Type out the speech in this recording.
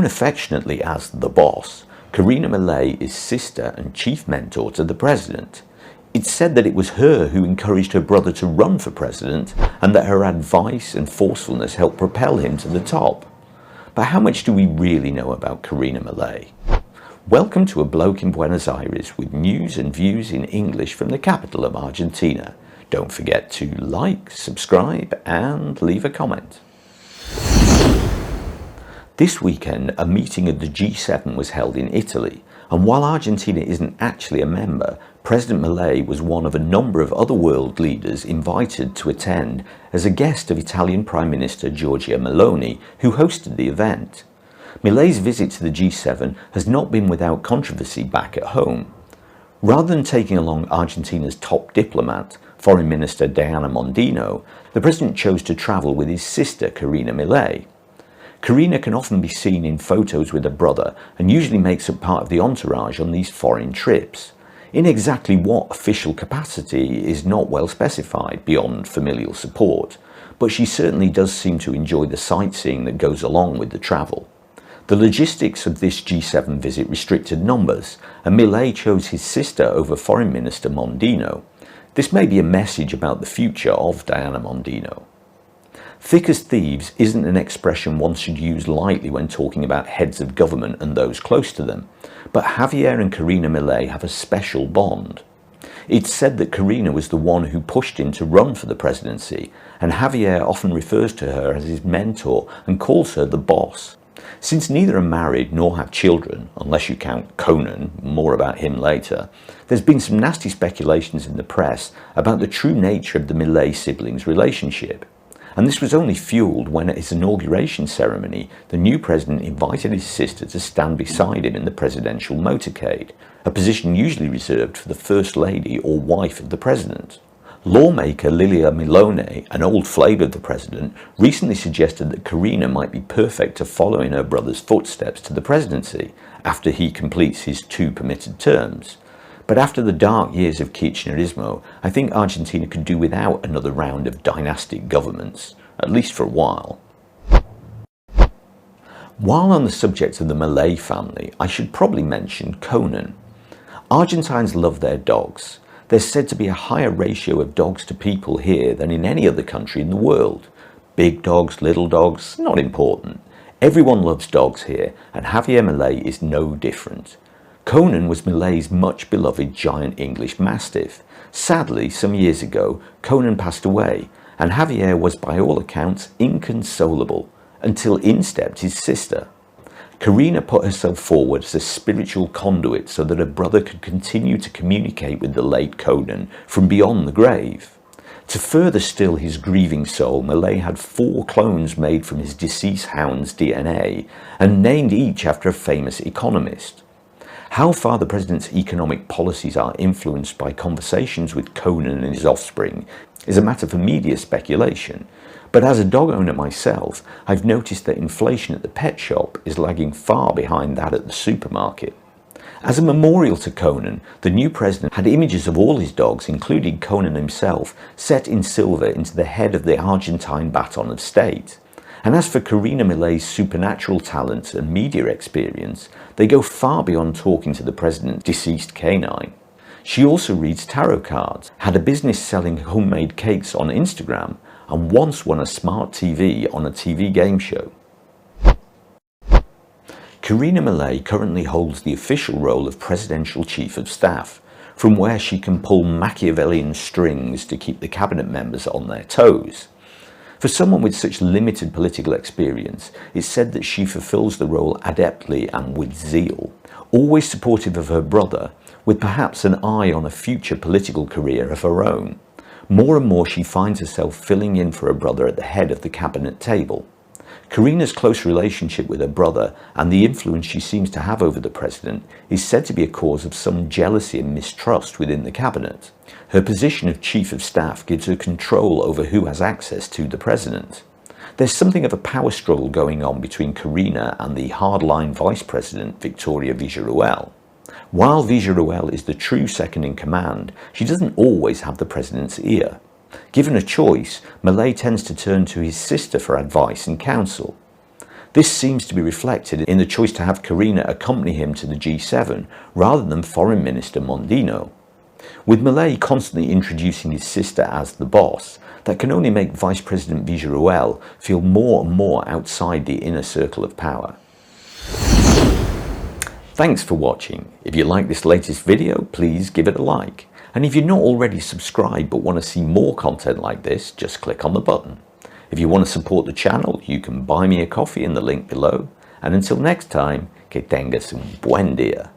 affectionately as the boss, Karina Milei is sister and chief mentor to the president. It's said that it was her who encouraged her brother to run for president and that her advice and forcefulness helped propel him to the top. But how much do we really know about Karina Milei? Welcome to A Bloke in Buenos Aires with news and views in English from the capital of Argentina. Don't forget to like, subscribe and leave a comment. This weekend, a meeting of the G7 was held in Italy, and while Argentina isn't actually a member, President Milei was one of a number of other world leaders invited to attend as a guest of Italian Prime Minister Giorgia Meloni, who hosted the event. Milei's visit to the G7 has not been without controversy back at home. Rather than taking along Argentina's top diplomat, Foreign Minister Diana Mondino, the president chose to travel with his sister Karina Milei. Karina can often be seen in photos with her brother and usually makes up part of the entourage on these foreign trips. In exactly what official capacity is not well specified beyond familial support, but she certainly does seem to enjoy the sightseeing that goes along with the travel. The logistics of this G7 visit restricted numbers, and Milei chose his sister over Foreign Minister Mondino. This may be a message about the future of Diana Mondino. Thick as thieves isn't an expression one should use lightly when talking about heads of government and those close to them, but Javier and Karina Milei have a special bond. It's said that Karina was the one who pushed him to run for the presidency, and Javier often refers to her as his mentor and calls her the boss. Since neither are married nor have children, unless you count Conan, more about him later, there's been some nasty speculations in the press about the true nature of the Milei siblings' relationship. And this was only fueled when at his inauguration ceremony, the new president invited his sister to stand beside him in the presidential motorcade, a position usually reserved for the First Lady or wife of the president. Lawmaker Lilia Milone, an old flame of the president, recently suggested that Karina might be perfect to follow in her brother's footsteps to the presidency after he completes his 2 permitted terms. But after the dark years of Kirchnerismo, I think Argentina could do without another round of dynastic governments, at least for a while. While on the subject of the Milei family, I should probably mention Conan. Argentines love their dogs. There's said to be a higher ratio of dogs to people here than in any other country in the world. Big dogs, little dogs, not important. Everyone loves dogs here, and Javier Milei is no different. Conan was Milei's much beloved giant English Mastiff. Sadly, some years ago, Conan passed away, and Javier was by all accounts inconsolable, until in stepped his sister. Karina put herself forward as a spiritual conduit so that her brother could continue to communicate with the late Conan from beyond the grave. To further still his grieving soul, Milei had 4 clones made from his deceased hound's DNA and named each after a famous economist. How far the president's economic policies are influenced by conversations with Conan and his offspring is a matter for media speculation, but as a dog owner myself, I've noticed that inflation at the pet shop is lagging far behind that at the supermarket. As a memorial to Conan, the new president had images of all his dogs, including Conan himself, set in silver into the head of the Argentine baton of state. And as for Karina Milei's supernatural talents and media experience, they go far beyond talking to the president's deceased canine. She also reads tarot cards, had a business selling homemade cakes on Instagram, and once won a smart TV on a TV game show. Karina Milei currently holds the official role of Presidential Chief of Staff, from where she can pull Machiavellian strings to keep the cabinet members on their toes. For someone with such limited political experience, it's said that she fulfills the role adeptly and with zeal, always supportive of her brother, with perhaps an eye on a future political career of her own. More and more she finds herself filling in for her brother at the head of the cabinet table. Karina's close relationship with her brother and the influence she seems to have over the president is said to be a cause of some jealousy and mistrust within the cabinet. Her position of Chief of Staff gives her control over who has access to the president. There's something of a power struggle going on between Karina and the hardline Vice President Victoria Villarruel. While Villarruel is the true second in command, she doesn't always have the president's ear. Given a choice, Milei tends to turn to his sister for advice and counsel. This seems to be reflected in the choice to have Karina accompany him to the G7 rather than Foreign Minister Mondino. With Milei constantly introducing his sister as the boss, that can only make Vice President Villarruel feel more and more outside the inner circle of power. Thanks for watching. If you like this latest video, please give it a like. And if you're not already subscribed but want to see more content like this, just click on the button. If you want to support the channel, you can buy me a coffee in the link below. And until next time, que tengas un buen día.